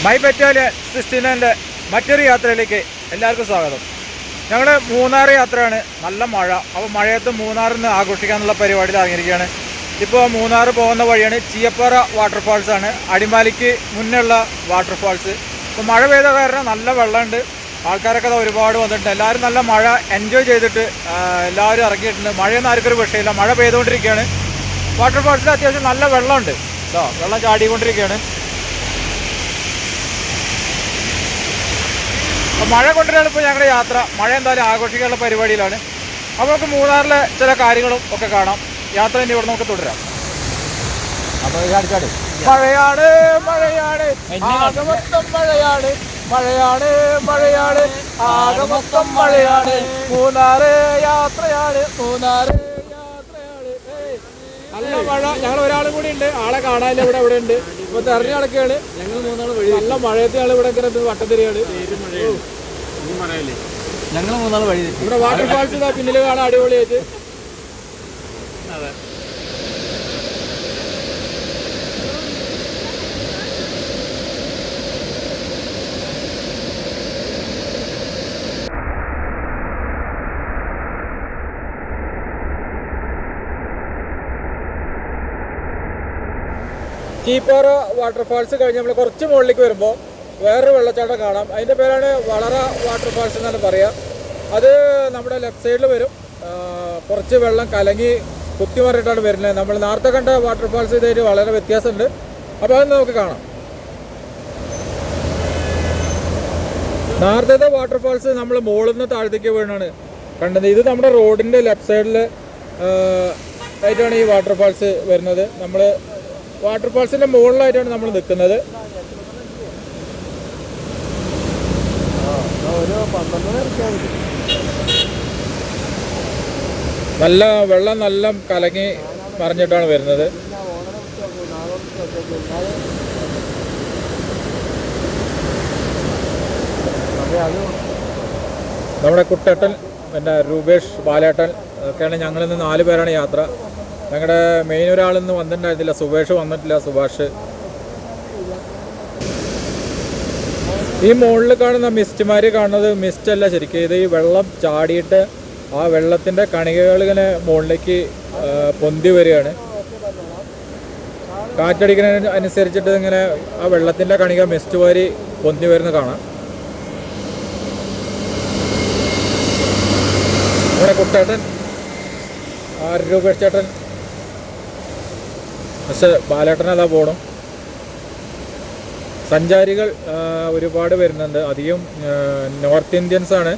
My battalion 69-ൻ്റെ മറ്റൊരു യാത്രയിലേക്ക് എല്ലാവർക്കും സ്വാഗതം. ഞങ്ങൾ മൂന്നാർ യാത്രയാണ്. നല്ല മഴ. അപ്പോൾ മഴയത്ത് മൂന്നാറിൽ നിന്ന് ആഘോഷിക്കാനുള്ള പരിപാടിയിൽ ഇറങ്ങിയിരിക്കുകയാണ്. ഇപ്പോൾ മൂന്നാർ പോകുന്ന വഴിയാണ്. ചീയപ്പാറ വാട്ടർഫാൾസ് ആണ്, അടിമാലിക്ക് മുന്നുള്ള വാട്ടർഫാൾസ്. ഇപ്പോൾ മഴ പെയ്ത കാരണം നല്ല വെള്ളമുണ്ട്. ആൾക്കാരൊക്കെ ഒരുപാട് വന്നിട്ടുണ്ട്. എല്ലാവരും നല്ല മഴ എൻജോയ് ചെയ്തിട്ട് എല്ലാവരും ഇറങ്ങിയിട്ടുണ്ട്. മഴയൊന്നും ആർക്കൊരു വിഷയമില്ല. മഴ പെയ്തുകൊണ്ടിരിക്കുകയാണ്. വാട്ടർഫാൾസിൽ അത്യാവശ്യം നല്ല വെള്ളമുണ്ട്. വെള്ളം ചാടിക്കൊണ്ടിരിക്കുകയാണ്. മഴ കൊണ്ടുവരാണ് ഇപ്പോൾ ഞങ്ങളുടെ യാത്ര. മഴ എന്തായാലും ആഘോഷിക്കാനുള്ള പരിപാടിയിലാണ്. അപ്പോൾ നമുക്ക് മൂന്നാറിലെ ചില കാര്യങ്ങളും ഒക്കെ കാണാം. യാത്ര ഇനി ഇവിടെ നമുക്ക് തുടരാം. അപ്പോൾ മഴയാണ് മഴയാണ് ആകെ മൊത്തം മഴയാണ്, മഴയാണ് മഴയാണ് ആകെ മൊത്തം മഴയാണ്. മൂന്നാറ് യാത്രയാണ്, മൂന്നാറ് യാത്രയാണ്. നല്ല മഴ. ഞങ്ങൾ ഒരാളും കൂടി ഉണ്ട്, ആളെ കാണാനില്ല. ഇവിടെ ഉണ്ട്. ഇപ്പോൾ തെരഞ്ഞു നടക്കുകയാണ്. ഞങ്ങൾ മൂന്നാൾ വഴി നല്ല മഴയത്ത് ഞങ്ങൾ ഇവിടെ ഇങ്ങനെ വട്ടത്തിരിയാണ്. ഞങ്ങൾ മൂന്നാൾ വഴി ഇവിടെ വാട്ടർഫാൾസ് പിന്നിൽ കാണാൻ അടിപൊളിയായിട്ട്. അതെ, ചീപ്പാറ വാട്ടർഫാൾസ് കഴിഞ്ഞ് നമ്മൾ കുറച്ച് മുകളിലേക്ക് വരുമ്പോൾ വേറൊരു വെള്ളച്ചാട്ടം കാണാം. അതിൻ്റെ പേരാണ് വളറ വാട്ടർഫാൾസ് എന്നാണ് പറയുക. അത് നമ്മുടെ ലെഫ്റ്റ് സൈഡിൽ വരും. കുറച്ച് വെള്ളം കലങ്ങി കുത്തിമറിയിട്ടാണ് വരുന്നത്. നമ്മൾ നേരത്തെ കണ്ട വാട്ടർഫാൾസ് ഇതായിട്ട് വളരെ വ്യത്യാസമുണ്ട്. അപ്പോൾ അത് നമുക്ക് കാണാം. നേരത്തെ വാട്ടർഫാൾസ് നമ്മൾ മുകളിൽ നിന്ന് താഴത്തേക്ക് വീണാണ് കണ്ടത്. ഇത് നമ്മുടെ റോഡിൻ്റെ ലെഫ്റ്റ് സൈഡിൽ ആയിട്ടാണ് ഈ വാട്ടർഫാൾസ് വരുന്നത്. നമ്മൾ വാട്ടർഫാൾസിൻ്റെ മുകളിലായിട്ടാണ് നമ്മൾ നിൽക്കുന്നത്. നല്ല വെള്ളം നല്ല കലങ്ങി മറിഞ്ഞിട്ടാണ് വരുന്നത്. നമ്മുടെ കുട്ടേട്ടൻ, പിന്നെ രൂപേഷ്, ബാലേട്ടൻ ഒക്കെയാണ്. ഞങ്ങളിന്ന് 4 പേരാണ് യാത്ര. ഞങ്ങളുടെ മെയിൻ ഒരാളിന്ന് വന്നിട്ടുണ്ടായിരുന്നില്ല, സുബേഷ് വന്നിട്ടില്ല, സുഭാഷ്. ഈ മുകളിൽ കാണുന്ന മിസ്റ്റുമാർ കാണുന്നത് മിസ്റ്റ് അല്ല ശരിക്കും. ഇത് ഈ വെള്ളം ചാടിയിട്ട് ആ വെള്ളത്തിൻ്റെ കണികകൾ ഇങ്ങനെ മുകളിലേക്ക് പൊന്തി വരികയാണ്. കാറ്റടിക്കുന്നതിന് അനുസരിച്ചിട്ട് ഇങ്ങനെ ആ വെള്ളത്തിൻ്റെ കണിക മിസ്റ്റ് വാരി പൊന്തി വരുന്ന കാണാം. ഇവിടെ കുട്ടേട്ടൻ, രൂപേഷ് ചേട്ടൻ, പക്ഷേ ബാലേട്ടൻ അതാ പോകണം. സഞ്ചാരികൾ ഒരുപാട് വരുന്നുണ്ട്. അധികം നോർത്ത് ഇന്ത്യൻസ് ആണ്.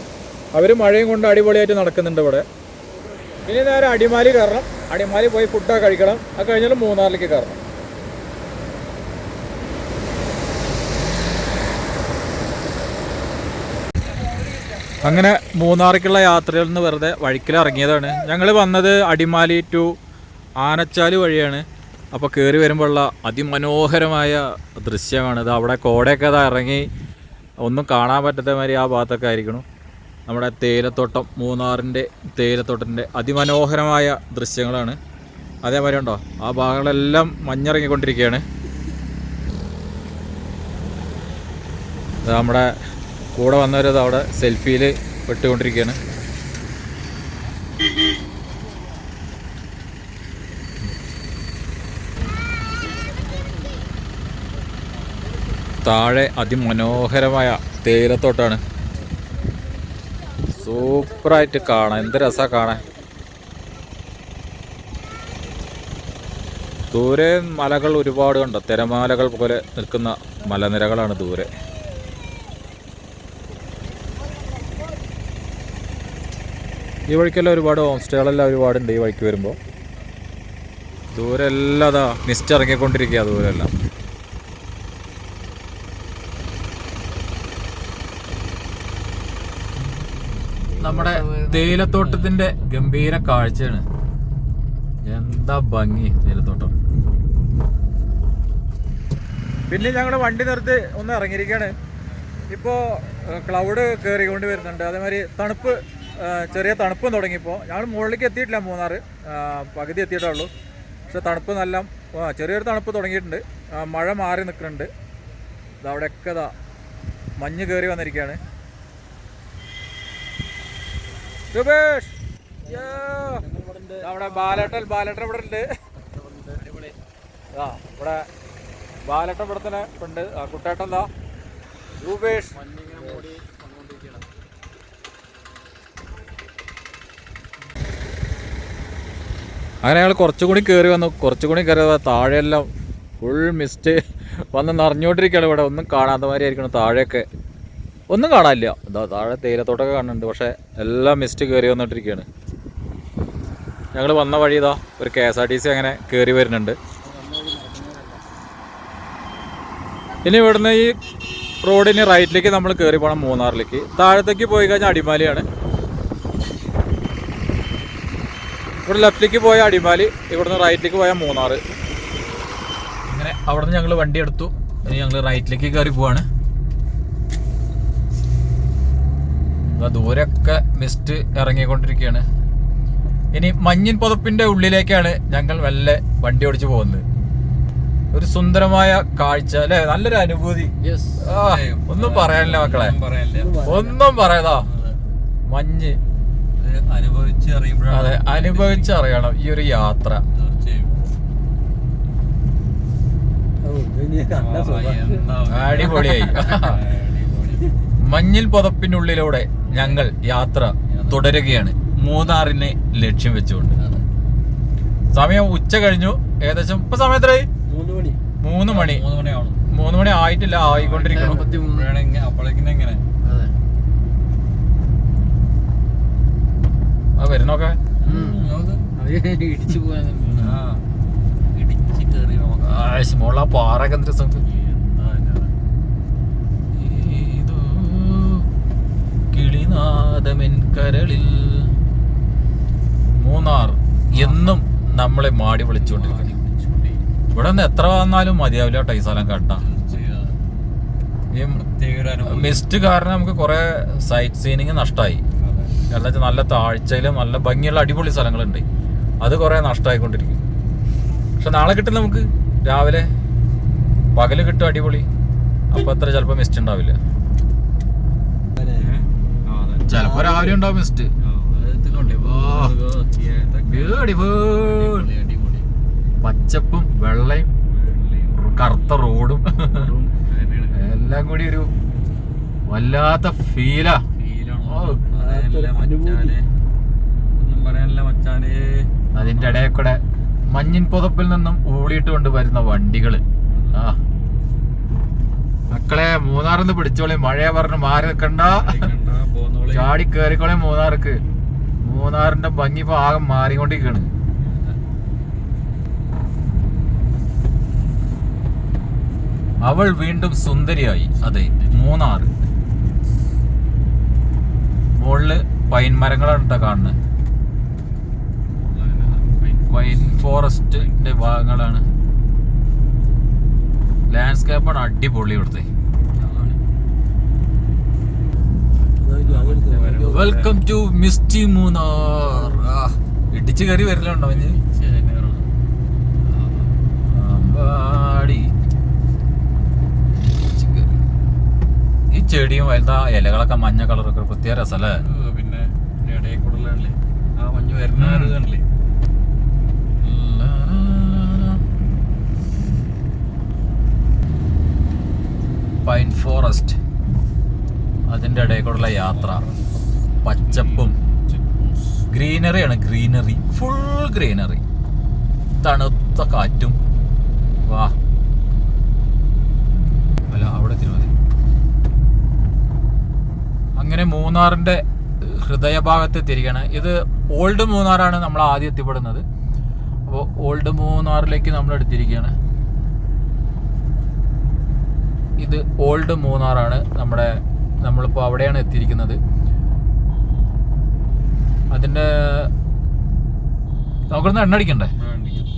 അവർ മഴയും കൊണ്ട് അടിപൊളിയായിട്ട് നടക്കുന്നുണ്ട് ഇവിടെ. ഇനി നേരെ അടിമാലി കയറണം. അടിമാലി പോയി ഫുഡൊക്കെ കഴിക്കണം. അത് കഴിഞ്ഞാൽ മൂന്നാറിലേക്ക് കയറണം. അങ്ങനെ മൂന്നാറിലേക്കുള്ള യാത്രയിൽ നിന്ന് വെറുതെ വഴിക്കിലിറങ്ങിയതാണ്. ഞങ്ങൾ വന്നത് അടിമാലി ടു ആനച്ചാൽ വഴിയാണ്. അപ്പോൾ കയറി വരുമ്പോഴുള്ള അതിമനോഹരമായ ദൃശ്യമാണിത്. അവിടെ കോടയൊക്കെ അത് ഇറങ്ങി ഒന്നും കാണാൻ പറ്റാത്ത മാതിരി ആ ഭാഗത്തൊക്കെ ആയിരിക്കണം. നമ്മുടെ തേയിലത്തോട്ടം, മൂന്നാറിൻ്റെ തേയിലത്തോട്ടത്തിൻ്റെ അതിമനോഹരമായ ദൃശ്യങ്ങളാണ്. അതേമാതിരി ഉണ്ടോ, ആ ഭാഗങ്ങളെല്ലാം മഞ്ഞിറങ്ങിക്കൊണ്ടിരിക്കുകയാണ്. നമ്മുടെ കൂടെ വന്നവരത് അവിടെ സെൽഫിയിൽ പെട്ടുകൊണ്ടിരിക്കുകയാണ്. താഴെ അതിമനോഹരമായ തേയിലത്തോട്ടാണ്. സൂപ്പറായിട്ട് കാണാൻ, എന്ത് രസമാണ് കാണാൻ. ദൂരെ മലകൾ ഒരുപാട് കണ്ടോ, തിരമാലകൾ പോലെ നിൽക്കുന്ന മലനിരകളാണ് ദൂരെ. ഈ വഴിക്കെല്ലാം ഒരുപാട് ഹോം സ്റ്റേകളെല്ലാം ഒരുപാടുണ്ട്. ഈ വഴിക്ക് വരുമ്പോൾ ദൂരെ എല്ലാം അതാ മിസ്റ്റ് ഇറങ്ങിക്കൊണ്ടിരിക്കുക. ദൂരെല്ലാം നമ്മുടെ തേയിലത്തോട്ടത്തിന്റെ ഗംഭീര കാഴ്ചയാണ്. എന്താ ഭംഗി തേയിലത്തോട്ടം. പിന്നെ ഞങ്ങൾ വണ്ടി നിർത്തി ഒന്ന് ഇറങ്ങിയിരിക്കുകയാണ്. ഇപ്പോൾ ക്ലൗഡ് കയറിക്കൊണ്ട് വരുന്നുണ്ട്. അതേമാതിരി തണുപ്പ്, ചെറിയ തണുപ്പും തുടങ്ങിയപ്പോൾ. ഞങ്ങൾ മുകളിലേക്ക് എത്തിയിട്ടില്ല, മൂന്നാർ പകുതി എത്തിയിട്ടുള്ളൂ. പക്ഷെ തണുപ്പ് നല്ല ചെറിയൊരു തണുപ്പ് തുടങ്ങിയിട്ടുണ്ട്. മഴ മാറി നിൽക്കുന്നുണ്ട്. അവിടെയൊക്കെ ഇതാ മഞ്ഞ് കയറി വന്നിരിക്കുകയാണ്. രൂപേഷ് നമ്മുടെ ബാലേട്ടൻ ഇവിടെ ഉണ്ട്. ആ ഇവിടെ ബാലേട്ടൻ ഇവിടെ തന്നെ ഉണ്ട്. ആ കുട്ടേട്ടൻ എന്താ രൂപേഷ് അങ്ങനെ ഞങ്ങൾ കുറച്ചുകൂടി കയറി വന്നു. കുറച്ചുകൂടി കയറി താഴെയെല്ലാം ഫുൾ മിസ്റ്റ് വന്ന് നിറഞ്ഞുകൊണ്ടിരിക്കുകയാണ്. ഇവിടെ ഒന്നും കാണാത്ത മാതിരി ആയിരിക്കണം. താഴെയൊക്കെ ഒന്നും കാണാനില്ല. എന്താ താഴെ തേയിലത്തോട്ടൊക്കെ കാണുന്നുണ്ട്, പക്ഷേ എല്ലാം മിസ്റ്റ് കയറി വന്നിട്ടിരിക്കുകയാണ്. ഞങ്ങൾ വന്ന വഴി ഇതാ ഒരു KSRTC അങ്ങനെ കയറി വരുന്നുണ്ട്. ഇനി ഇവിടുന്ന് ഈ റോഡിന് റൈറ്റിലേക്ക് നമ്മൾ കയറി പോകണം മൂന്നാറിലേക്ക്. താഴത്തേക്ക് പോയി കഴിഞ്ഞാൽ അടിമാലിയാണ്. ഇവിടെ ലെഫ്റ്റിലേക്ക് പോയ അടിമാലി, ഇവിടുന്ന് റൈറ്റിലേക്ക് പോയാൽ മൂന്നാർ. അങ്ങനെ അവിടെ നിന്ന് ഞങ്ങൾ വണ്ടി എടുത്തു. ഇനി ഞങ്ങൾ റൈറ്റിലേക്ക് കയറി പോവാണ്. ദൂരമൊക്കെ മിസ്റ്റ് ഇറങ്ങിക്കൊണ്ടിരിക്കുകയാണ്. ഇനി മഞ്ഞിൻ പുതപ്പിന്റെ ഉള്ളിലേക്കാണ് ഞങ്ങൾ മെല്ലെ വണ്ടി ഓടിച്ചു പോകുന്നത്. ഒരു സുന്ദരമായ കാഴ്ച അല്ലെ, നല്ലൊരു അനുഭൂതി. ഒന്നും പറയാനില്ല മക്കളെ, ഒന്നും പറയാതാ. മഞ്ഞ് അതെ, അനുഭവിച്ചറിയണം ഈ ഒരു യാത്ര. അടിപൊളിയായി. മഞ്ഞിൽ പുതപ്പിനുള്ളിലൂടെ ഞങ്ങൾ യാത്ര തുടരുകയാണ് മൂന്നാറിനെ ലക്ഷ്യം വെച്ചുകൊണ്ട്. സമയം ഉച്ച കഴിഞ്ഞു. ഏകദേശം ഇപ്പൊ സമയം എത്രയായി? 3 മണി. 3 മണി ആയിട്ടില്ല, ആയിക്കൊണ്ടിരിക്കണം. വരുന്നോക്കെ മോള പാറൊക്കെ എന്ത് രസം. കിളിനാദമെൻ കരളിൽ. മൂന്നാർ എന്നും നമ്മളെ മാടി വിളിച്ചുകൊണ്ടിരിക്കുന്നു. ഇവിടെ നിന്ന് എത്ര വന്നാലും മതിയാവില്ല കേട്ടോ ഈ സ്ഥലം കേട്ടാ. ഈ മിസ്റ്റ് കാരണം നമുക്ക് കുറെ സൈറ്റ് സീനിങ് നഷ്ടമായി. എന്താ വെച്ചാൽ നല്ല താഴ്ചയിലും നല്ല ഭംഗിയുള്ള അടിപൊളി സ്ഥലങ്ങളുണ്ട്, അത് കുറെ നഷ്ടമായിക്കൊണ്ടിരിക്കും. പക്ഷെ നാളെ കിട്ടും നമുക്ക്. രാവിലെ പകല് കിട്ടും അടിപൊളി. അപ്പൊ അത്ര ചിലപ്പോ മിസ്റ്റ് ഉണ്ടാവില്ല. ചിലപ്പോ രാവിലെ ഉണ്ടാവും മിസ്റ്റ്. പച്ചപ്പും വെള്ളയും കറുത്ത റോഡും എല്ലാം കൂടി ഒരു വല്ലാത്ത ഫീലാ. അതിന്റെ ഇടയിൽ കൂടെ മഞ്ഞിൻ പുതപ്പിൽ നിന്നും ഊളിയിട്ട് കൊണ്ട് വരുന്ന വണ്ടികള്. ആ മക്കളെ, മൂന്നാറിന്ന് പിടിച്ചോളി. മഴയെ പറഞ്ഞ് മാറി നിൽക്കണ്ട, ചാടി കയറിക്കോളെ മൂന്നാർക്ക്. മൂന്നാറിന്റെ ഭംഗി ഇപ്പൊ ആകെ മാറിക്കൊണ്ടിരിക്കുകയാണ്. അവൾ വീണ്ടും സുന്ദരിയായി. അതെ, മൂന്നാർ. മുകളില് പൈൻ മരങ്ങളാണ് കേട്ടോ കാണുന്നത്. പൈൻ ഫോറസ്റ്റിന്റെ ഭാഗങ്ങളാണ്. ലാൻഡ്സ്കേപ്പാണ് അടിപൊളി ഇവിടുത്തെ. Welcome to misty Munnar. ഇടിച്ചു കയറി വരലുണ്ടോ മഞ്ഞ്? ഈ ചെടിയും വലുതാ ഇലകളൊക്കെ മഞ്ഞ കളറൊക്കെ പ്രത്യേക രസല്ലേ. പിന്നെ ആ മഞ്ഞ് വരുന്ന പൈൻ ഫോറസ്റ്റ്, അതിൻ്റെ ഇടയിൽ കൂടെയുള്ള യാത്ര. പച്ചപ്പും ഗ്രീനറിയാണ്. ഗ്രീനറി, ഫുൾ ഗ്രീനറി, തണുത്ത കാറ്റും. വാ അല്ല അവിടെ തിരുമതി. അങ്ങനെ മൂന്നാറിൻ്റെ ഹൃദയഭാഗത്ത് എത്തിയിരിക്കുകയാണ്. ഇത് ഓൾഡ് മൂന്നാറാണ് നമ്മൾ ആദ്യം എത്തിപ്പെടുന്നത്. അപ്പോൾ ഓൾഡ് മൂന്നാറിലേക്ക് നമ്മൾ എടുത്തിരിക്കുകയാണ്. ഇത് ഓൾഡ് മൂന്നാറാണ്. നമ്മളിപ്പോൾ അവിടെയാണ് എത്തിയിരിക്കുന്നത്. അതിൻ്റെ നമുക്കൊന്ന് എണ്ണ അടിക്കണ്ടേ?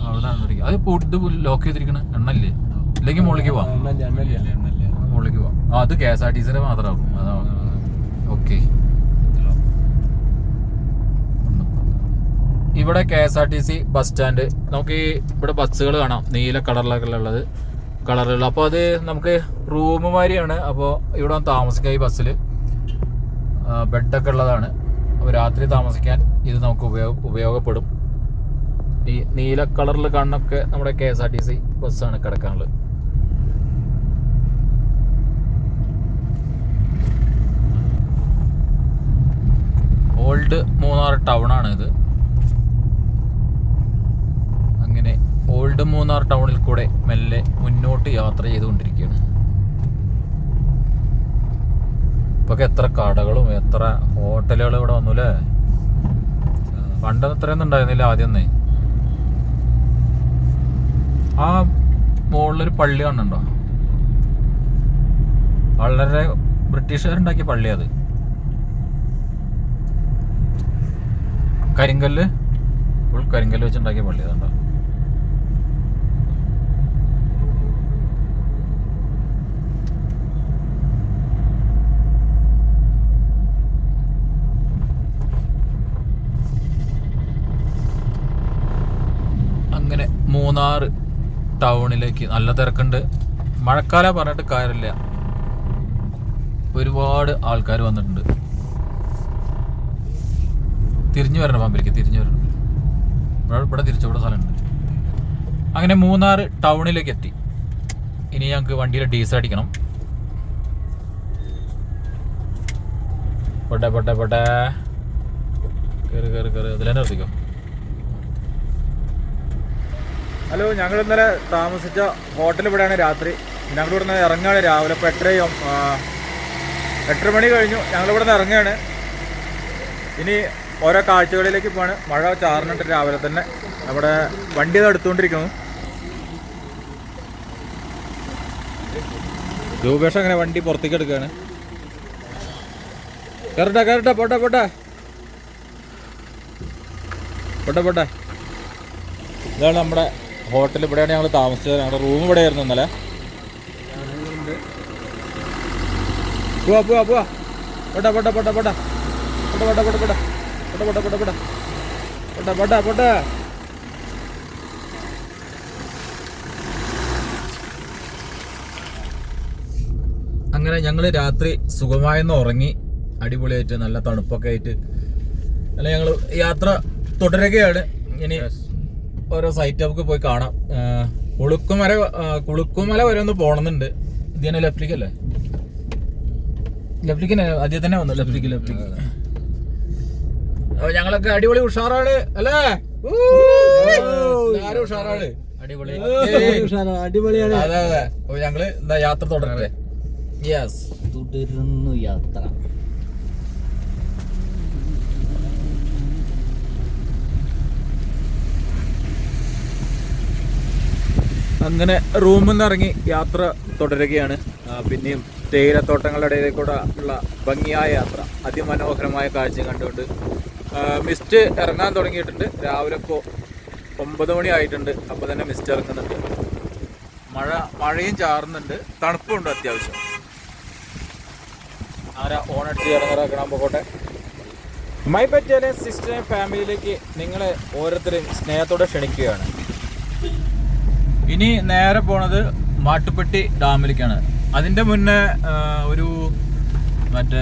അവിടെ എണ്ണ അടിക്കാം. അത് ഇത് ലോക്ക് ചെയ്തിരിക്കണ എണ്ണല്ലേ? ഇല്ലെങ്കിൽ മുകളിലേക്ക് പോവാം. മുകളിലേക്ക് പോവാം. അത് KSRTC മാത്രമാകും. അതാണ്. ഓക്കെ, ഇവിടെ KSRTC ബസ് സ്റ്റാൻഡ്. നമുക്ക് ഈ ഇവിടെ ബസ്സുകൾ കാണാം, നീല കളറിലൊക്കെ ഉള്ളത്. കളറുകൾ. അപ്പോൾ അത് നമുക്ക് റൂം മാതിരിയാണ്. അപ്പോൾ ഇവിടെ താമസിക്കാം. ഈ ബസ്സിൽ ബെഡൊക്കെ ഉള്ളതാണ്. അപ്പോൾ രാത്രി താമസിക്കാൻ ഇത് നമുക്ക് ഉപയോഗപ്പെടും. ഈ നീല കളറിൽ കാണുന്നൊക്കെ നമ്മുടെ KSRTC ബസ്സാണ് കിടക്കാനുള്ളത്. ഓൾഡ് മൂന്നാർ ടൗണാണ് ഇത്. അങ്ങനെ ഓൾഡ് മൂന്നാർ ടൗണിൽ കൂടെ മെല്ലെ മുന്നോട്ട് യാത്ര ചെയ്തുകൊണ്ടിരിക്കുകയാണ്. ഇപ്പൊ എത്ര കടകളും എത്ര ഹോട്ടലുകളും ഇവിടെ വന്നു അല്ലേ. പണ്ട് അത്രയൊന്നും ഉണ്ടായിരുന്നില്ല ആദ്യമൊന്നേ. ആ മുകളിലൊരു പള്ളി കാണുന്നുണ്ടോ? വളരെ ബ്രിട്ടീഷുകാരുണ്ടാക്കിയ പള്ളി അത്. കരിങ്കല്ല്, ഫുൾ കരിങ്കല്ല് വെച്ചുണ്ടാക്കിയ പള്ളി അതുണ്ടോ. അങ്ങനെ മൂന്നാർ ടൗണിലേക്ക് നല്ല തിരക്കുണ്ട്. മഴക്കാലം പറഞ്ഞിട്ട് കാര്യമില്ല, ഒരുപാട് ആൾക്കാർ വന്നിട്ടുണ്ട്. തിരിഞ്ഞു വരണം പമ്പിലേക്ക്, തിരിഞ്ഞു വരണം. ഇവിടെ തിരിച്ചുകൂടെ സ്ഥലമുണ്ട്. അങ്ങനെ മൂന്നാർ ടൗണിലേക്ക് എത്തി. ഇനി ഞങ്ങൾക്ക് വണ്ടിയിൽ ഡീസൽ അടിക്കണം. പൊട്ടെ പൊട്ടെ പൊട്ടെ കയറി കയറി കയറി അതിൽ തന്നെ നിർത്തിക്കോ. ഹലോ, ഞങ്ങൾ ഇന്നലെ താമസിച്ച ഹോട്ടൽ ഇവിടെയാണ്. രാത്രി ഞങ്ങളിവിടെ നിന്ന് ഇറങ്ങുകയാണ്. രാവിലെ ഇപ്പോൾ 8 മണി കഴിഞ്ഞു. ഞങ്ങളിവിടെ നിന്ന് ഇറങ്ങുകയാണ്. ഇനി ഓരോ കാഴ്ചകളിലേക്ക് പോവാണ്. മഴ ചാറുന്നുണ്ട് രാവിലെ തന്നെ. നമ്മുടെ വണ്ടി അത് എടുത്തുകൊണ്ടിരിക്കുന്നു. രൂപേഷ് അങ്ങനെ വണ്ടി പുറത്തേക്ക് എടുക്കുകയാണ്. കയറട്ടെ കയറട്ടെ, പോട്ടെ പോട്ടെ പോട്ടെ പോട്ടെ. ഇതാണ് നമ്മുടെ ഹോട്ടൽ. ഇവിടെയാണ് ഞങ്ങൾ താമസിച്ചത്. ഞങ്ങളുടെ റൂം ഇവിടെ ആയിരുന്നു ഇന്നലെ. പോവാ പോവാ പോവാ പോട്ടെ പോട്ടെ പോട്ടെ പോട്ടെ പോട്ടെ പോട്ടെ പോട്ടെ പോട്ടെ പോട്ടെ പോട്ടെ പോട്ടെ പോട്ടെ പോട്ടെ പോട്ടെ. അങ്ങനെ ഞങ്ങൾ രാത്രി സുഖമായെന്ന് ഉറങ്ങി. അടിപൊളിയായിട്ട് നല്ല തണുപ്പൊക്കെ ആയിട്ട് അല്ല ഞങ്ങൾ യാത്ര തുടരുകയാണ്. ഇനി ഓരോ സൈറ്റ് നമുക്ക് പോയി കാണാം. കുളുക്കുമല വരെ ഒന്ന് പോകണമെന്നുണ്ട്. ഇത് തന്നെ ലെഫ്റ്റിക്കല്ലേ? ലെഫ്റ്റിക്ക് ആദ്യം തന്നെ വന്നു. ലെഫ്റ്റിക്ക് ഞങ്ങളൊക്കെ അടിപൊളി ഉഷാറാണ് അല്ലേ? ഉഷാറാണ്, അടിപൊളിയാണ്. അതെ അതെ. അപ്പൊ ഞങ്ങള് എന്താ യാത്ര തുടരട്ടെ. യെസ്, തുടരുന്നു യാത്ര. അങ്ങനെ റൂമിൽ നിന്ന് ഇറങ്ങി യാത്ര തുടരുകയാണ്. പിന്നെയും തേയിലത്തോട്ടങ്ങളുടെ ഇടയിലേക്കൂടെ ഉള്ള ഭംഗിയായ യാത്ര, അതിമനോഹരമായ കാഴ്ച കണ്ടുകൊണ്ട് മിസ്റ്റ് ഇറങ്ങാൻ തുടങ്ങിയിട്ടുണ്ട്. രാവിലെ ഇപ്പോൾ 9 മണി ആയിട്ടുണ്ട്. അപ്പോൾ തന്നെ മിസ്റ്റ് ഇറങ്ങുന്നുണ്ട്. മഴയും ചാറുന്നുണ്ട്, തണുപ്പുണ്ട് അത്യാവശ്യം. ആരാ ഓണടിച്ച് ഇറങ്ങാൻ പോകട്ടെ. മൈ പറ്റിയ സിസ്റ്റർ ഫാമിലിയിലേക്ക് നിങ്ങളെ ഓരോരുത്തരെയും സ്നേഹത്തോടെ ക്ഷണിക്കുകയാണ്. ഇനി നേരെ പോണത് മാട്ടുപ്പെട്ടി ഡാമിലേക്കാണ്. അതിൻ്റെ മുന്നേ ഒരു മറ്റേ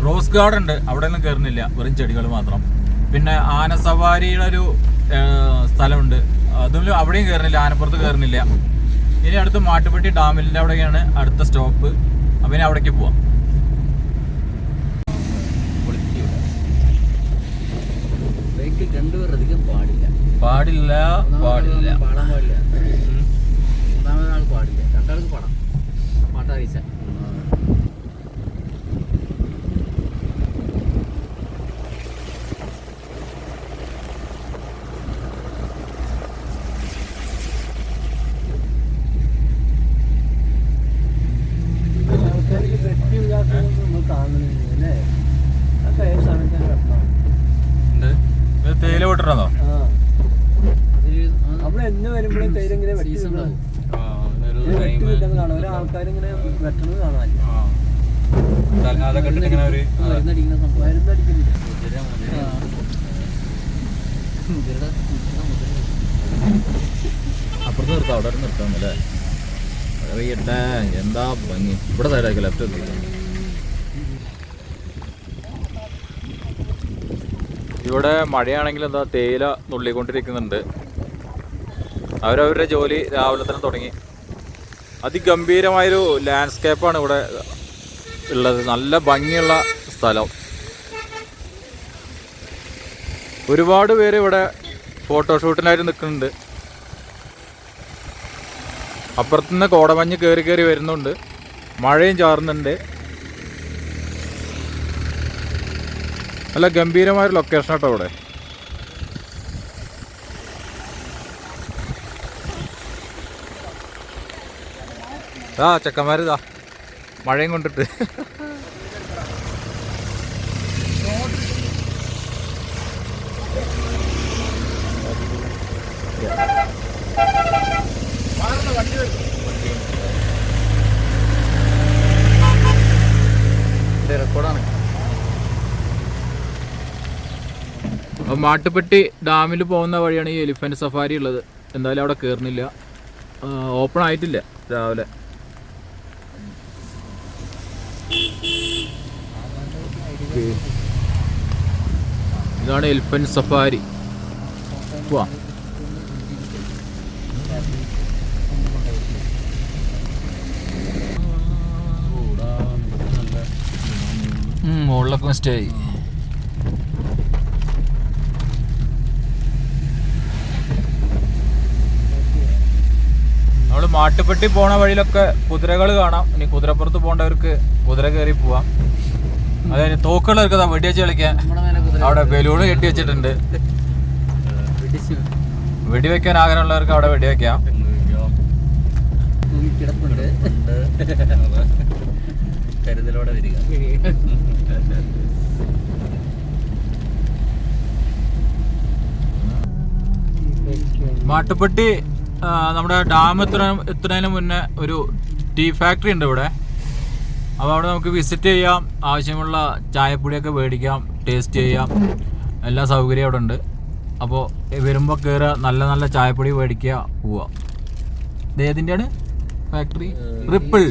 റോസ് ഗാർഡൻ ഉണ്ട്, അവിടെ ഒന്നും കയറുന്നില്ല, വെറും ചെടികൾ മാത്രം. പിന്നെ ആനസവാരിയുടെ ഒരു സ്ഥലമുണ്ട്, അതും അവിടെയും കയറുന്നില്ല, ആനപ്പുറത്ത് കയറുന്നില്ല. ഇനി അടുത്ത് മാട്ടുപ്പെട്ടി ഡാമിൻ്റെ അവിടെയാണ് അടുത്ത സ്റ്റോപ്പ്. അപ്പം ഇനി അവിടേക്ക് പോവാം. പാടില്ല പാടില്ല പാടില്ല. മൂന്നാമതാൾ പാടില്ല, രണ്ടാൾക്ക് പാടാം. പാട്ടറിയിച്ച തേയില വിട്ടിരുന്നോ? നമ്മള് എന്ന് വരുമ്പോഴും തേയില ഇങ്ങനെ ആൾക്കാരിങ്ങനെ വെട്ടണത് കാണാൻ. അപ്പുറത്ത് നിർത്താം, അവിടെ നിർത്താമല്ലേ? എന്താ ഭംഗി. ഇവിടെ സൈഡാക്കി ലെഫ്റ്റ് എത്തി. ഇവിടെ മഴയാണെങ്കിൽ എന്താ തേയില നുള്ളിക്കൊണ്ടിരിക്കുന്നുണ്ട്. അവരവരുടെ ജോലി രാവിലെ തന്നെ തുടങ്ങി. അതിഗംഭീരമായൊരു ലാൻഡ്സ്കേപ്പാണ് ഇവിടെ ഉള്ളത്. നല്ല ഭംഗിയുള്ള സ്ഥലം. ഒരുപാട് പേര് ഇവിടെ ഫോട്ടോഷൂട്ടിനായിട്ട് നിൽക്കുന്നുണ്ട്. അപ്പുറത്തുനിന്ന് കോടമഞ്ഞ് കയറി കയറി വരുന്നുണ്ട്. മഴയും ചാറുന്നുണ്ട്. നല്ല ഗംഭീരമായൊരു ലൊക്കേഷൻ കേട്ടോ ഇവിടെ. ചെക്കന്മാരിതാ മഴയും കൊണ്ടിട്ട് റെക്കോർഡാണ്. മാട്ടുപ്പെട്ടി ഡാമിൽ പോകുന്ന വഴിയാണ് ഈ എലിഫന്റ് സഫാരി ഉള്ളത്. എന്തായാലും അവിടെ കയറുന്നില്ല, ഓപ്പൺ ആയിട്ടില്ല രാവിലെ. ഇതാണ് എലിഫന്റ് സഫാരി. പോവാ. മുകളിലൊക്കെ സ്റ്റേ ആയി. നമ്മൾ മാട്ടുപ്പെട്ടി പോണ വഴിയിലൊക്കെ കുതിരകൾ കാണാം. ഇനി കുതിരപ്പുറത്ത് പോകേണ്ടവർക്ക് കുതിര കയറി പോവാം. അതായത് തോക്കുള്ളവർക്ക് വെടിവെച്ച് കളിക്കാൻ അവിടെ ബലൂണ് കെട്ടി വെച്ചിട്ടുണ്ട്. വെടിവെക്കാൻ ആഗ്രഹമുള്ളവർക്ക് അവിടെ വെടിവെക്കാം. കരുതലോടെ വരിക. മാട്ടുപ്പെട്ടി നമ്മുടെ ഡാം എത്തുന്നതിന് മുന്നേ ഒരു ടീ ഫാക്ടറി ഉണ്ട് ഇവിടെ. അപ്പോൾ അവിടെ നമുക്ക് വിസിറ്റ് ചെയ്യാം. ആവശ്യമുള്ള ചായപ്പൊടിയൊക്കെ മേടിക്കാം, ടേസ്റ്റ് ചെയ്യാം. എല്ലാ സൗകര്യവും അവിടെ ഉണ്ട്. അപ്പോൾ വരുമ്പോൾ കയറുക, നല്ല നല്ല ചായപ്പൊടി മേടിക്കുക, പോവുക. ഇത് ഏതിൻ്റെയാണ് ഫാക്ടറി? റിപ്പിൾ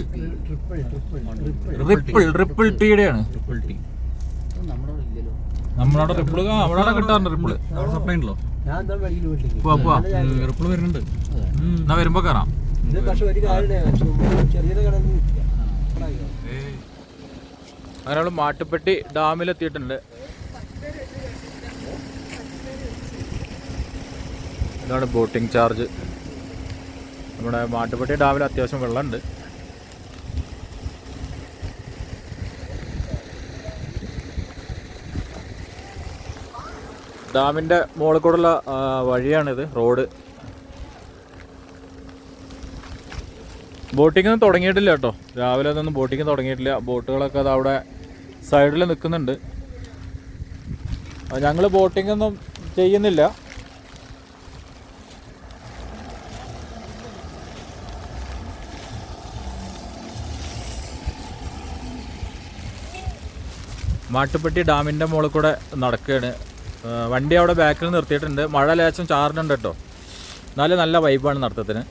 ടീയുടെയാണ്. നമ്മളവിടെ റിപ്പിൾ അവിടെ കിട്ടാറുണ്ട്. റിപ്പിൾ സപ്ലൈ ഉണ്ടല്ലോ. റിപ്പിൾ വരുന്നുണ്ട്. എന്നാ വരുമ്പോ കയറാം. അങ്ങനെ മാട്ടുപ്പെട്ടി ഡാമിലെത്തിയിട്ടുണ്ട്. ഇതാണ് ബോട്ടിംഗ് ചാർജ്. നമ്മുടെ മാട്ടുപ്പെട്ടി ഡാമിൽ അത്യാവശ്യം വെള്ളമുണ്ട്. ഡാമിൻ്റെ മുകളിൽ കൂടെയുള്ള വഴിയാണിത്, റോഡ്. ബോട്ടിംഗ് ഒന്നും തുടങ്ങിയിട്ടില്ല കേട്ടോ. രാവിലെ ഒന്നും ബോട്ടിംഗ് തുടങ്ങിയിട്ടില്ല. ബോട്ടുകളൊക്കെ അത് അവിടെ സൈഡിൽ നിൽക്കുന്നുണ്ട്. ഞങ്ങൾ ബോട്ടിംഗ് ഒന്നും ചെയ്യുന്നില്ല. മാട്ടുപ്പെട്ടി ഡാമിൻ്റെ മുകളിൽ കൂടെ നടക്കുകയാണ്. വണ്ടി അവിടെ ബാക്കിൽ നിർത്തിയിട്ടുണ്ട്. മഴ ലേശം ചാറുന്നുണ്ട് കേട്ടോ. എന്നാലും നല്ല വൈബാണ് നടത്തത്തിന്.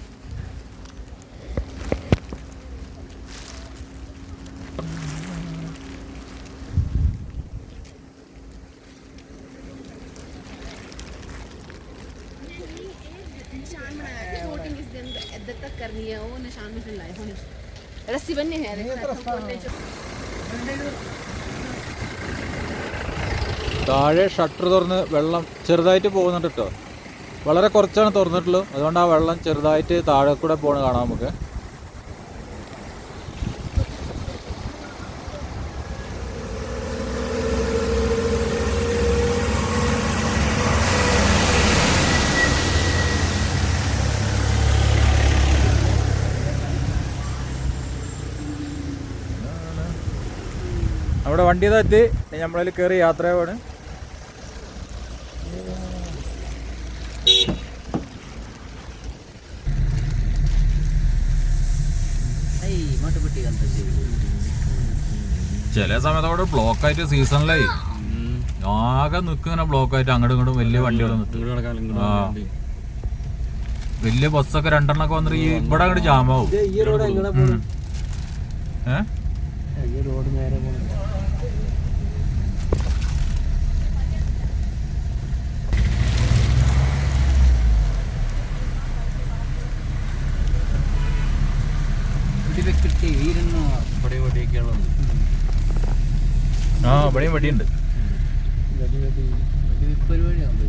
താഴെ ഷട്ടർ തുറന്ന് വെള്ളം ചെറുതായിട്ട് പോകുന്നുണ്ട് കേട്ടോ. വളരെ കുറച്ചാണ് തുറന്നിട്ടുള്ളൂ. അതുകൊണ്ട് ആ വെള്ളം ചെറുതായിട്ട് താഴെ കൂടെ പോണ കാണാം നമുക്ക്. നമ്മുടെ വണ്ടി ഇതെത്തി. നമ്മളതിൽ കയറി യാത്രയാണ്. ചില സമയത്ത് അവിടെ ബ്ലോക്ക് ആയിട്ട് സീസണിലായി ആകെ നിൽക്കും. ഇങ്ങനെ ബ്ലോക്ക് ആയിട്ട് അങ്ങോട്ടും ഇങ്ങോട്ടും വലിയ വണ്ടികൾ നിൽക്കും. വലിയ ബസ്സൊക്കെ രണ്ടെണ്ണൊക്കെ വന്നിട്ട് ഈ ഇവിടെ അങ്ങോട്ട് ജാമാവും. ഇത് ഈ റോഡ് എങ്ങനെ പോകണം? ഏഹ് ഈ റോഡ് നേരെ പോകണം. ആ ഇവിടെയും വെടിയുണ്ട്. പരിപാടിയാകുമ്പോൾ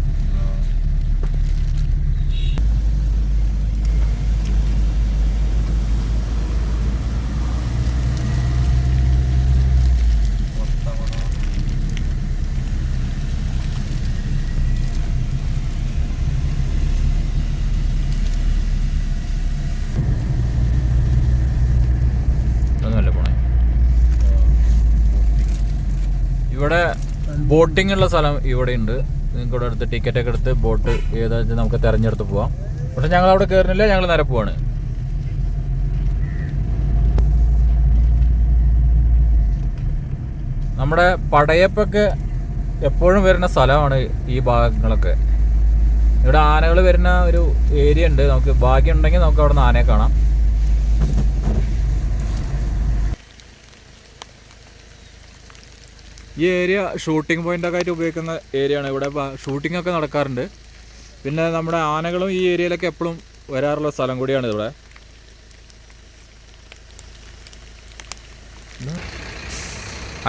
ഇവിടെ ബോട്ടിംഗ് ഉള്ള സ്ഥലം ഇവിടെ ഉണ്ട്. നിങ്ങൾക്ക് ഇവിടെ അടുത്ത് ടിക്കറ്റ് ഒക്കെ എടുത്ത് ബോട്ട് ഏതാ വെച്ചാൽ നമുക്ക് തിരഞ്ഞെടുത്ത് പോവാം. പക്ഷെ ഞങ്ങൾ അവിടെ കയറുന്നില്ല, ഞങ്ങൾ നേരെ പോവാണ്. നമ്മുടെ പടയപ്പൊക്കെ എപ്പോഴും വരുന്ന സ്ഥലമാണ് ഈ ഭാഗങ്ങളൊക്കെ. ഇവിടെ ആനകൾ വരുന്ന ഒരു ഏരിയ ഉണ്ട്. നമുക്ക് ഭാഗ്യം ഉണ്ടെങ്കിൽ നമുക്ക് അവിടെ നിന്ന് ആനയെ കാണാം. ഈ ഏരിയ ഷൂട്ടിംഗ് പോയിൻ്റൊക്കെ ആയിട്ട് ഉപയോഗിക്കുന്ന ഏരിയ ആണ്. ഇവിടെ ഷൂട്ടിംഗ് ഒക്കെ നടക്കാറുണ്ട്. പിന്നെ നമ്മുടെ ആനകളും ഈ ഏരിയയിലൊക്കെ എപ്പോഴും വരാറുള്ള സ്ഥലം കൂടിയാണ് ഇവിടെ.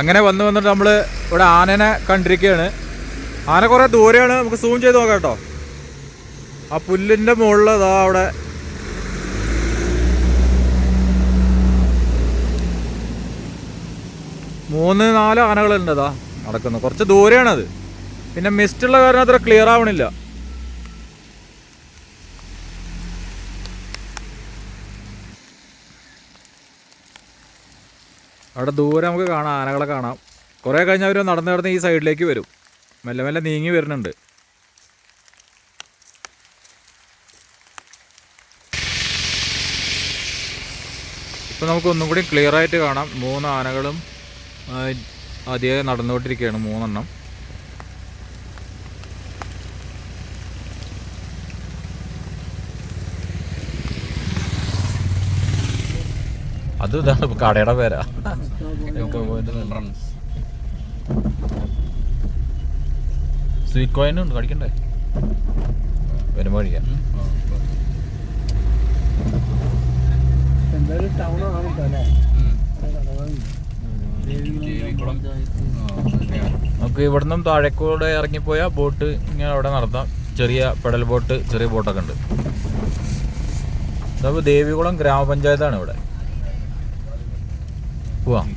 അങ്ങനെ വന്നിട്ട് നമ്മൾ ഇവിടെ ആനനെ കണ്ടിരിക്കുകയാണ്. ആന കുറേ ദൂരെയാണ്, നമുക്ക് സൂം ചെയ്ത് നോക്കാം കേട്ടോ. ആ പുല്ലിൻ്റെ മുകളിൽ ഇതാ അവിടെ മൂന്ന് നാല് ആനകളുണ്ട്. അതാ നടക്കുന്നത്, കുറച്ച് ദൂരെയാണത്. പിന്നെ മിസ്റ്റുള്ള കാരണം അത്ര ക്ലിയർ ആവണില്ല. അവിടെ ദൂരെ നമുക്ക് കാണാം, ആനകളെ കാണാം. കുറേ കഴിഞ്ഞാൽ അവർ നടന്ന് ഈ സൈഡിലേക്ക് വരും. മെല്ലെ മെല്ലെ നീങ്ങി വരുന്നുണ്ട്. ഇപ്പം നമുക്ക് ഒന്നും കൂടി ക്ലിയർ ആയിട്ട് കാണാം. 3 ആനകളും ആദ്യമായി നടന്നുകൊണ്ടിരിക്കുകയാണ്, 3 എണ്ണം. അത് ഇതാണ് കടയുടെ പേരാ. സ്വീറ്റ് കോയിനും ഉണ്ട്, കടിക്കണ്ടേ? വരുമ്പോ കഴിക്കാം. എന്തായാലും ടൗൺ ആണ് അല്ലേ? നമുക്ക് ഇവിടുന്നും താഴേക്കൂടെ ഇറങ്ങിപ്പോയാൽ ബോട്ട് ഇങ്ങനെ അവിടെ നടത്താം. ചെറിയ പെഡൽ ബോട്ട്, ചെറിയ ബോട്ടൊക്കെ ഉണ്ട്. അപ്പോൾ ദേവികുളം ഗ്രാമപഞ്ചായത്താണ് ഇവിടെ. പോവാം.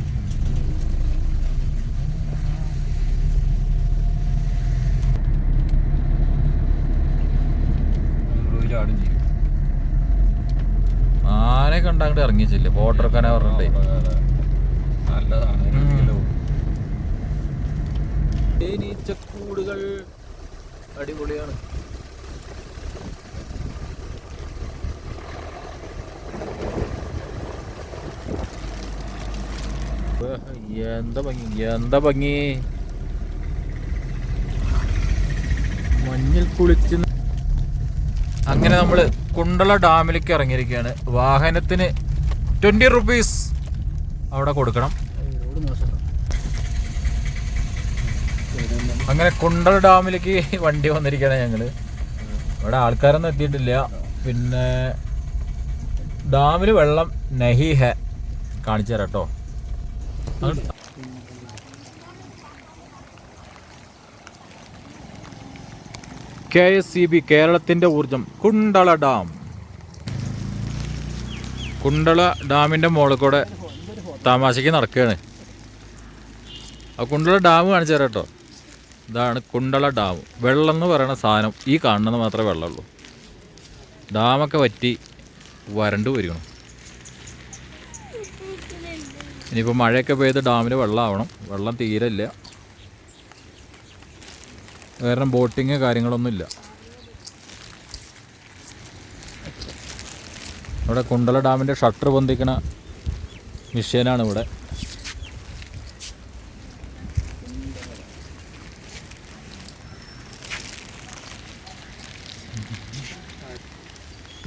ആനെ കണ്ടങ്ങോട്ട് ഇറങ്ങിച്ചില്ലേ, ബോട്ടിറക്കാനാ പറഞ്ഞിട്ടേ. തേനീച്ചക്കൂടുകൾ അടിപൊളിയാണ്. എന്താ ഭംഗി, മഞ്ഞിൽ കുളിച്ച്. അങ്ങനെ നമ്മൾ കുണ്ടള ഡാമിലേക്ക് ഇറങ്ങിയിരിക്കുകയാണ്. വാഹനത്തിന് 20 റുപ്പീസ് അവിടെ കൊടുക്കണം. അങ്ങനെ കുണ്ടള ഡാമിലേക്ക് വണ്ടി വന്നിരിക്കുകയാണ് ഞങ്ങൾ. ഇവിടെ ആൾക്കാരൊന്നും എത്തിയിട്ടില്ല. പിന്നെ ഡാമിൽ വെള്ളം നഹി ഹെ കാണിച്ചു തരാം കേട്ടോ. KSEB കേരളത്തിൻ്റെ ഊർജം കുണ്ടള ഡാം. കുണ്ടള ഡാമിൻ്റെ മുകളിൽ കൂടെ തമാശയ്ക്ക് നടക്കുകയാണ്. ആ കുണ്ടള ഡാം കാണിച്ചു തരാം കേട്ടോ. ഇതാണ് കുണ്ടള ഡാം. വെള്ളം എന്ന് പറയുന്ന സാധനം ഈ കാണുന്നത് മാത്രമേ വെള്ളമുള്ളൂ. ഡാമൊക്കെ വറ്റി വരണ്ടു വരികണം. ഇനിയിപ്പോൾ മഴയൊക്കെ പെയ്ത് ഡാമിൽ വെള്ളമാവണം. വെള്ളം തീരെ ഇല്ല, കാരണം ബോട്ടിങ് കാര്യങ്ങളൊന്നുമില്ല. ഇവിടെ കുണ്ടള ഡാമിൻ്റെ ഷട്ടർ പൊന്തിക്കണ മിഷീനാണ് ഇവിടെ.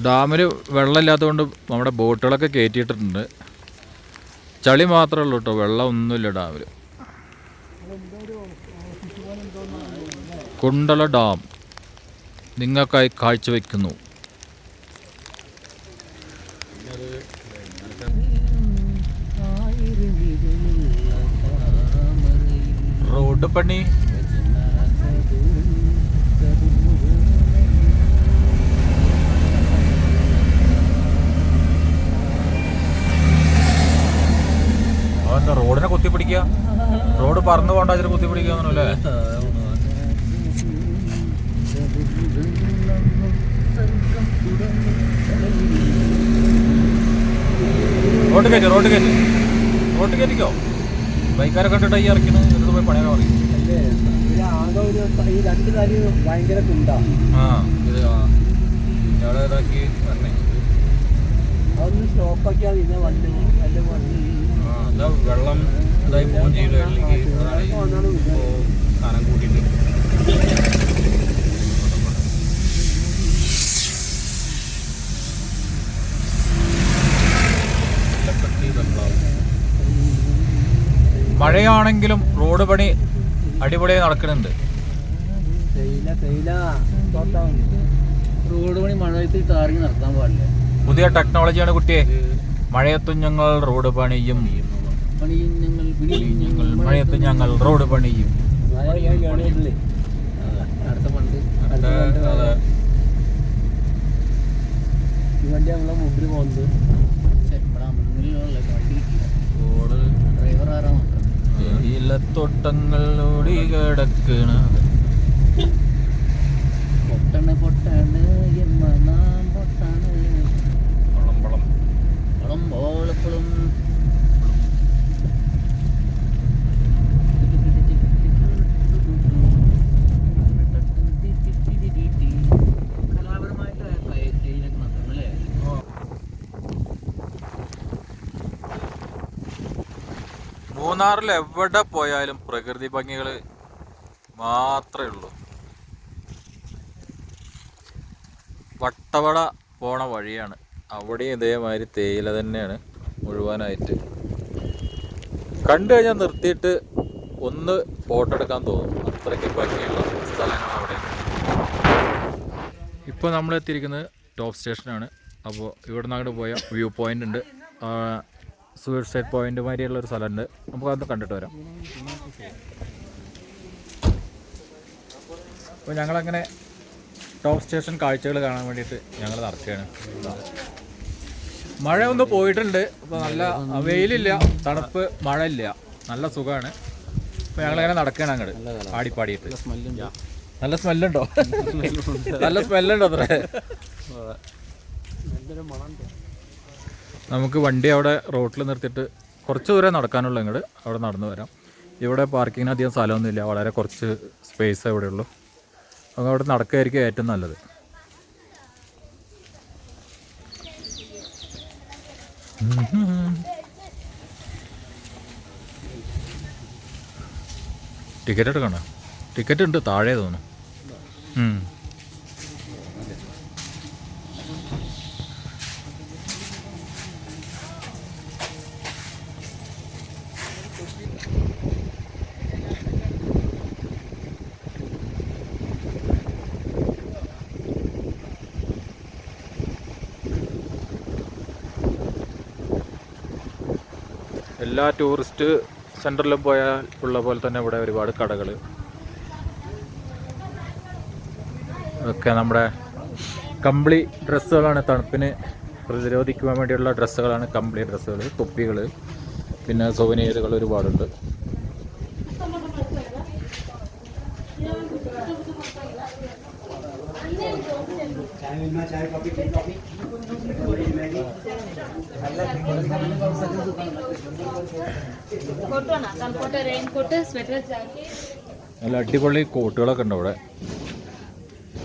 ഡാമിൽ വെള്ളമില്ലാത്തതുകൊണ്ട് നമ്മുടെ ബോട്ടുകളൊക്കെ കയറ്റിയിട്ടിട്ടുണ്ട്. ചളി മാത്രമേ ഉള്ളൂ കേട്ടോ, വെള്ളം ഒന്നുമില്ല ഡാമിൽ. കുണ്ടള ഡാം നിങ്ങൾക്കായി കാഴ്ചവെക്കുന്നു. റോഡ് പണി എന്താ റോഡിനെ കുത്തിപ്പിടിക്കുക, റോഡ് പറന്നു പോകണ്ട അതിന് കുത്തിപ്പിടിക്കാന്നല്ലേ. റോഡ് കയറ്റിക്കോ. ബൈക്കാരെ കണ്ടിട്ട് ഈ ഇറക്കണം, എന്നിട്ട് പോയി പണിയാൻ പറയും. ഈ രണ്ട് കാര്യം ഭയങ്കര കുണ്ടാ. ഇത് അവിടെ ഇതാക്കി വരണേ. അതൊന്ന് സ്റ്റോപ്പാക്കിയാൽ പിന്നെ വണ്ടി നല്ല വണ്ടി എന്താ വെള്ളം ഇതായി പോകും ചെയ്തു. കനം കൂട്ടിയിട്ട് മഴയാണെങ്കിലും റോഡ് പണി അടിപൊളിയായി നടക്കുന്നുണ്ട്. റോഡ് പണി മഴയത്ത് ടാറിങ് നടത്താൻ പാടില്ല. പുതിയ ടെക്നോളജിയാണ് കുട്ടിയെ. മഴയത്തും ഞങ്ങൾ റോഡ് പണിയും, മഴയത്തും ഞങ്ങൾ റോഡ് പണിയും. അടുത്ത പണ്ട് ഈ വണ്ടി നമ്മളെ മുമ്പിൽ പോകുന്നത് ഡ്രൈവർ ആരാ മാത്രം തോട്ടങ്ങൾ ഓടി കിടക്കണ പൊട്ടണ് പൊട്ടാണ് നാം പൊട്ടാണ് വളമ്പോളപ്പോഴും കലാപരമായിട്ട് നൃത്തങ്ങളല്ലേ. മൂന്നാറിൽ എവിടെ പോയാലും പ്രകൃതി ഭംഗികൾ മാത്രമേ ഉള്ളൂ. വട്ടവട പോണ വഴിയാണ്, അവിടെയും ഇതേമാതിരി തേയില തന്നെയാണ് മുഴുവനായിട്ട്. കണ്ടു കഴിഞ്ഞാൽ നിർത്തിയിട്ട് ഒന്ന് ഫോട്ടോ എടുക്കാൻ തോന്നും, അത്രയ്ക്ക് ഭംഗിയുള്ള സ്ഥലങ്ങൾ അവിടെ. ഇപ്പോൾ നമ്മൾ എത്തിയിരിക്കുന്നത് ടോപ്പ് സ്റ്റേഷനാണ്. അപ്പോൾ ഇവിടെ നിന്ന് അങ്ങോട്ട് പോയ വ്യൂ പോയിൻ്റ് ഉണ്ട്, സൂയിസൈഡ് പോയിന്റ് മാതിരിയുള്ളൊരു സ്ഥലമുണ്ട്. നമുക്ക് അതൊന്ന് കണ്ടിട്ട് വരാം. അപ്പോൾ ഞങ്ങളങ്ങനെ ടോപ്പ് സ്റ്റേഷൻ കാഴ്ചകൾ കാണാൻ വേണ്ടിയിട്ട് ഞങ്ങൾ നടക്കുകയാണ്. മഴ ഒന്ന് പോയിട്ടുണ്ട്, അപ്പോൾ നല്ല വെയിലില്ല, തണുപ്പ്, മഴ ഇല്ല, നല്ല സുഖമാണ്. അപ്പോൾ ഞങ്ങളങ്ങനെ നടക്കുകയാണ് അങ്ങോട്ട് ആടിപ്പാടിയിട്ട്. നല്ല സ്മെല്ലുണ്ടോ? നല്ല സ്മെല്ലുണ്ടോ അത്ര? നമുക്ക് വണ്ടി അവിടെ റോട്ടിൽ നിർത്തിയിട്ട് കുറച്ച് ദൂരം നടക്കാനുള്ള ഇങ്ങോട്ട് അവിടെ നടന്നു വരാം. ഇവിടെ പാർക്കിങ്ങിന് അധികം സ്ഥലമൊന്നുമില്ല, വളരെ കുറച്ച് സ്പേസ് ഇവിടെ ഉള്ളൂ. അപ്പോൾ അവിടെ നടക്കുകയായിരിക്കും ഏറ്റവും നല്ലത്. ടിക്കറ്റ് എടുക്കണോ? ടിക്കറ്റ് ഉണ്ട്, താഴെ തോന്നുന്നു. എല്ലാ ടൂറിസ്റ്റ് സെൻറ്ററിലും പോയാൽ ഉള്ള പോലെ തന്നെ ഇവിടെ ഒരുപാട് കടകൾ ഒക്കെ നമ്മുടെ കമ്പിളി ഡ്രസ്സുകളാണ്. തണുപ്പിന് പ്രതിരോധിക്കുവാൻ വേണ്ടിയുള്ള ഡ്രസ്സുകളാണ് കമ്പിളി ഡ്രസ്സുകൾ, തൊപ്പികൾ, പിന്നെ സൊവനീറുകൾ ഒരുപാടുണ്ട്. നല്ല അടിപൊളി കോട്ടുകളൊക്കെ ഉണ്ട് ഇവിടെ,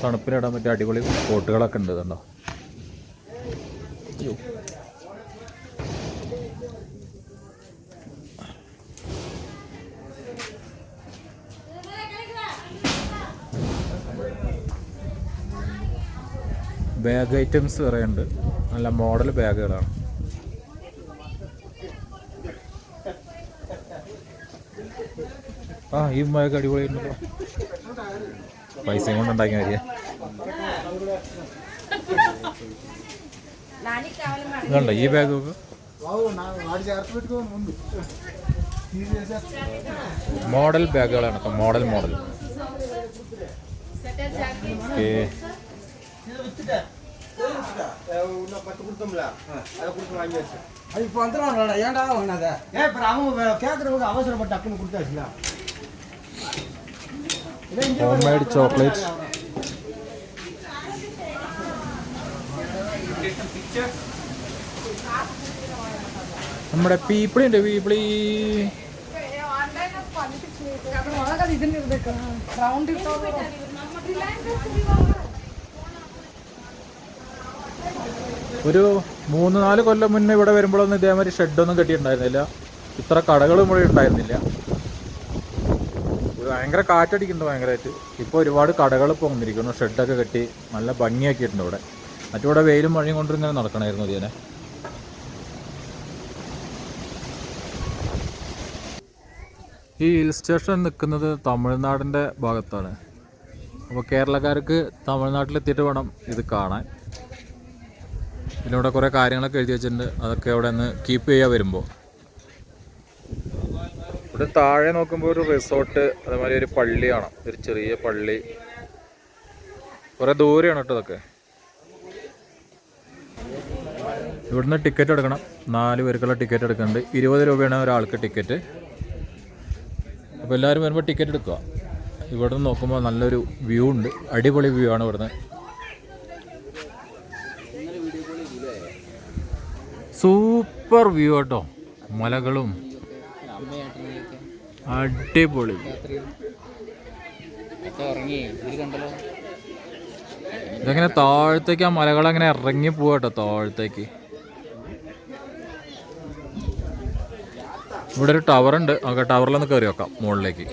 തണുപ്പിനിടാൻ പറ്റിയ അടിപൊളി കോട്ടുകളൊക്കെ ഉണ്ട്. ഇതുണ്ടോ? ബാഗ് ഐറ്റംസ് കുറേ ഉണ്ട്. നല്ല മോഡൽ ബാഗുകളാണ്. ആ ഈ ബാഗ് അടിപൊളിയുണ്ടല്ലോ. പൈസയും കൊണ്ട് ഉണ്ടാക്കിയ മതിയെ. ഇതുണ്ടോ ഈ ബാഗ് നോക്ക്. മോഡൽ ബാഗുകളാണ് കേട്ടോ. Model okay. Home made chocolate. നമ്മുടെ പീപ്പിളി ഉണ്ട്. പീപ്പിളി ഒരു 3-4 കൊല്ലം മുന്നേ ഇവിടെ വരുമ്പോഴൊന്നും ഇതേമാതിരി ഷെഡൊന്നും കെട്ടിയിട്ടുണ്ടായിരുന്നില്ല. ഇത്ര കടകളും ഇവിടെ ഉണ്ടായിരുന്നില്ല. ഭയങ്കര കാറ്റടിക്കുന്നുണ്ട് ഭയങ്കരമായിട്ട്. ഇപ്പോൾ ഒരുപാട് കടകൾ ഇപ്പോൾ വന്നിരിക്കുന്നു. ഷെഡൊക്കെ കെട്ടി നല്ല ഭംഗിയാക്കിയിട്ടുണ്ട് ഇവിടെ. മറ്റിവിടെ വെയിലും മഴയും കൊണ്ട് ഇങ്ങനെ നടക്കണമായിരുന്നു ഇതിനെ. ഈ ഹിൽ സ്റ്റേഷൻ നിൽക്കുന്നത് തമിഴ്നാടിൻ്റെ ഭാഗത്താണ്. അപ്പോൾ കേരളക്കാർക്ക് തമിഴ്നാട്ടിലെത്തിയിട്ട് വേണം ഇത് കാണാൻ. ഇതിലൂടെ കുറേ കാര്യങ്ങളൊക്കെ എഴുതി വെച്ചിട്ടുണ്ട്. അതൊക്കെ അവിടെ നിന്ന് കീപ്പ് ചെയ്യാൻ വരുമ്പോൾ. ഇവിടെ താഴെ നോക്കുമ്പോൾ ഒരു റിസോർട്ട്, അതേമാതിരി ഒരു പള്ളി കാണാം. ഒരു ചെറിയ പള്ളി. കുറേ ദൂരെയാണ് കേട്ടോ ഇതൊക്കെ. ഇവിടുന്ന് ടിക്കറ്റ് എടുക്കണം. 4 പേർക്കുള്ള ടിക്കറ്റ് എടുക്കുന്നുണ്ട്. 20 രൂപയാണ് ഒരാൾക്ക് ടിക്കറ്റ്. അപ്പോൾ എല്ലാവരും വരുമ്പോൾ ടിക്കറ്റ് എടുക്കുക. ഇവിടെ നിന്ന് നോക്കുമ്പോൾ നല്ലൊരു വ്യൂ ഉണ്ട്. അടിപൊളി വ്യൂ ആണ് ഇവിടുന്ന്. സൂപ്പർ വ്യൂ കേട്ടോ. മലകളും അടിപൊളി. ഇതങ്ങനെ താഴത്തേക്ക് ആ മലകളങ്ങനെ ഇറങ്ങി പോവാ കേട്ടോ താഴത്തേക്ക്. ഇവിടെ ഒരു ടവർ ഉണ്ട്. ഓക്കെ, ടവറിലൊന്ന് കയറി വെക്കാം മുകളിലേക്ക്.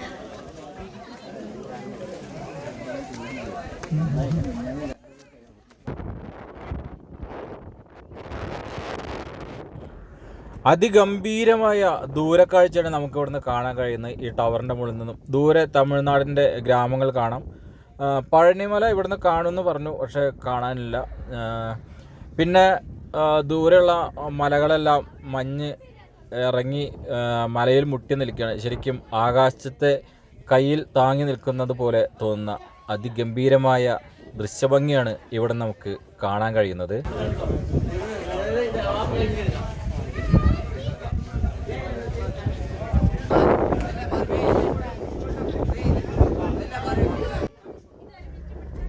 അതിഗംഭീരമായ ദൂരക്കാഴ്ചയാണ് നമുക്ക് ഇവിടുന്ന് കാണാൻ കഴിയുന്നത്. ഈ ടവറിൻ്റെ മുകളിൽ നിന്നും ദൂരെ തമിഴ്നാടിൻ്റെ ഗ്രാമങ്ങൾ കാണാം. പഴനിമല ഇവിടുന്ന് കാണുമെന്ന് പറഞ്ഞു, പക്ഷെ കാണാനില്ല. പിന്നെ ദൂരെയുള്ള മലകളെല്ലാം മഞ്ഞ് ഇറങ്ങി മലയിൽ മുട്ടി നിൽക്കുകയാണ്. ശരിക്കും ആകാശത്തെ കയ്യിൽ താങ്ങി നിൽക്കുന്നത് പോലെ തോന്നുന്ന അതിഗംഭീരമായ ദൃശ്യഭംഗിയാണ് ഇവിടെ നമുക്ക് കാണാൻ കഴിയുന്നത്.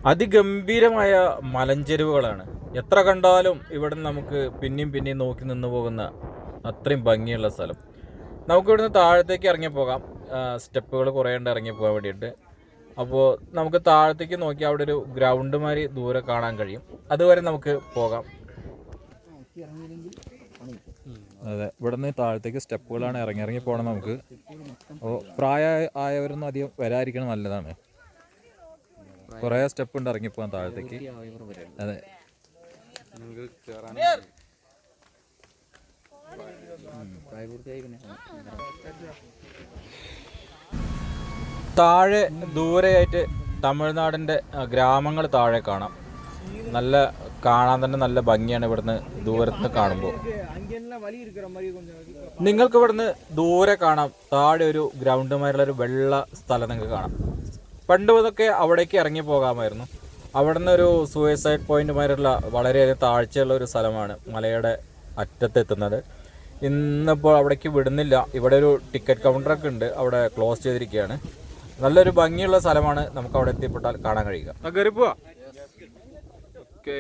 അതിഗംഭീരമായ മലഞ്ചെരുവുകളാണ്. എത്ര കണ്ടാലും ഇവിടെ നമുക്ക് പിന്നെയും നോക്കി നിന്ന് പോകുന്ന അത്രയും ഭംഗിയുള്ള സ്ഥലം. നമുക്കിവിടുന്ന് താഴത്തേക്ക് ഇറങ്ങി പോകാം. സ്റ്റെപ്പുകൾ കുറേ ഉണ്ട് ഇറങ്ങി പോകാൻ വേണ്ടിയിട്ട്. അപ്പോൾ നമുക്ക് താഴത്തേക്ക് നോക്കി അവിടെ ഒരു ഗ്രൗണ്ട് മാതിരി ദൂരെ കാണാൻ കഴിയും. അതുവരെ നമുക്ക് പോകാം. അതെ, ഇവിടുന്ന് താഴത്തേക്ക് സ്റ്റെപ്പുകളാണ്. ഇറങ്ങി പോകണം നമുക്ക്. അപ്പോൾ പ്രായമായവരൊന്നും അധികം വരാതിരിക്കണം, നല്ലതാണ്. കുറേ സ്റ്റെപ്പ് ഉണ്ട് ഇറങ്ങിപ്പോകാൻ താഴത്തേക്ക്. അതെ, താഴെ ദൂരെയായിട്ട് തമിഴ്നാടിൻ്റെ ഗ്രാമങ്ങൾ താഴെ കാണാം. നല്ല കാണാൻ തന്നെ നല്ല ഭംഗിയാണ് ഇവിടുന്ന് ദൂരത്ത് കാണുമ്പോൾ. നിങ്ങൾക്ക് ഇവിടുന്ന് ദൂരെ കാണാം. താഴെ ഒരു ഗ്രൗണ്ട് മാതിരിയുള്ളൊരു വെള്ള സ്ഥലം നിങ്ങൾക്ക് കാണാം. പണ്ട് മുതലൊക്കെ അവിടേക്ക് ഇറങ്ങി പോകാമായിരുന്നു. അവിടെ നിന്നൊരു സൂയിസൈഡ് പോയിന്റ് മാതിരിയുള്ള വളരെയധികം താഴ്ചയുള്ള ഒരു സ്ഥലമാണ് മലയുടെ അറ്റത്തെത്തുന്നത്. ഇന്നിപ്പോൾ അവിടേക്ക് വിടുന്നില്ല. ഇവിടെ ഒരു ടിക്കറ്റ് കൗണ്ടറൊക്കെ ഉണ്ട്, അവിടെ ക്ലോസ് ചെയ്തിരിക്കുകയാണ്. നല്ലൊരു ഭംഗിയുള്ള സ്ഥലമാണ്. നമുക്ക് അവിടെ എത്തിപ്പെട്ടാൽ കാണാൻ കഴിയുക. കയറി പോവാ. ഓക്കെ.